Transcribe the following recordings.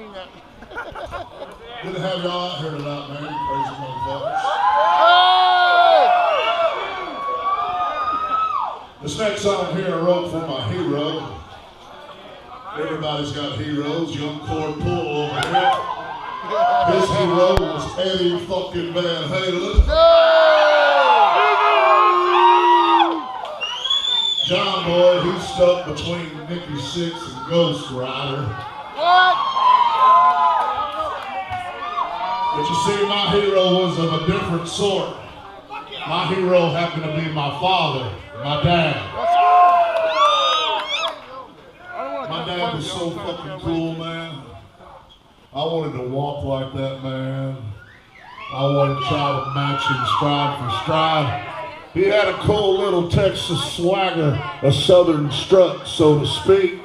Good to have y'all out here tonight, man. You crazy motherfuckers. This next song here I wrote for my hero. Everybody's got heroes. Young Cord Pool over here. His hero was Eddie fucking Van Halen. John Boy, he's stuck between Nikki Sixx and Ghost Rider. But you see, my hero was of a different sort. My hero happened to be my father, my dad. My dad was so fucking cool, man. I wanted to walk like that, man. I wanted to try to match him stride for stride. He had a cool little Texas swagger, a southern strut, so to speak.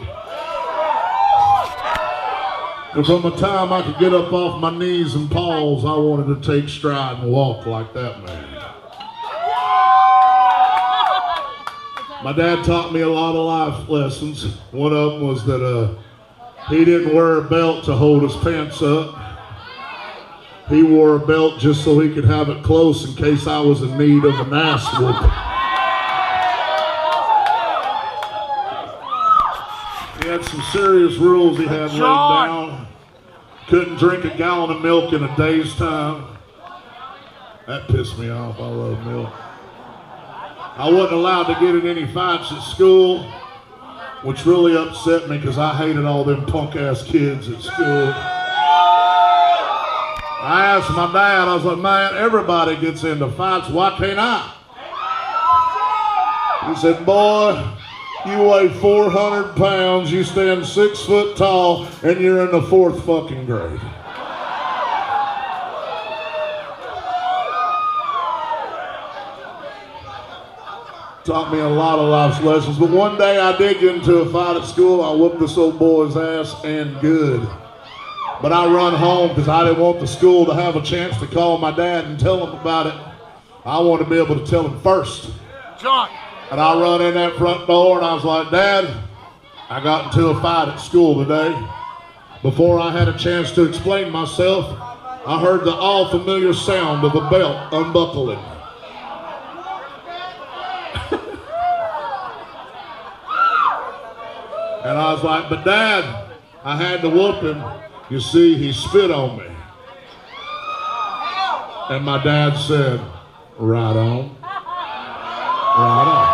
And from the time I could get up off my knees and paws, I wanted to take stride and walk like that man. My dad taught me a lot of life lessons. One of them was that he didn't wear a belt to hold his pants up. He wore a belt just so he could have it close in case I was in need of an ass whooping. He had some serious rules he had laid down. Couldn't drink a gallon of milk in a day's time. That pissed me off. I love milk. I wasn't allowed to get in any fights at school, which really upset me because I hated all them punk-ass kids at school. I asked my dad, I was like, man, everybody gets into fights, why can't I? He said, boy, you weigh 400 pounds, you stand 6 foot tall, and you're in the 4th fucking grade. Taught me a lot of life's lessons, but one day I did get into a fight at school. I whooped this old boy's ass, and good. But I run home because I didn't want the school to have a chance to call my dad and tell him about it. I wanted to be able to tell him first. John. And I run in that front door and I was like, Dad, I got into a fight at school today. Before I had a chance to explain myself, I heard the all familiar sound of a belt unbuckling. And I was like, but Dad, I had to whoop him. You see, he spit on me. And my dad said, right on. Right on.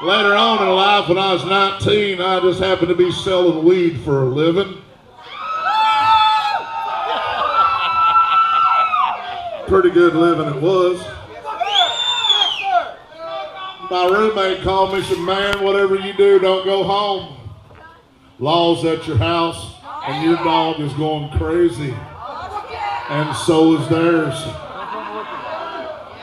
Later on in life, when I was 19, I just happened to be selling weed for a living. Pretty good living it was. My roommate called me and said, man, whatever you do, don't go home. Law's at your house, and your dog is going crazy. And so is theirs.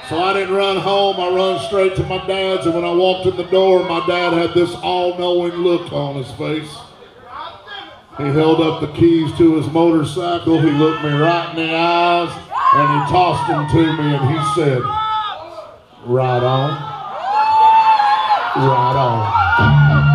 So I didn't run home, I run straight to my dad's, and when I walked in the door, my dad had this all-knowing look on his face. He held up the keys to his motorcycle, he looked me right in the eyes, and he tossed them to me, and he said, right on. Right on.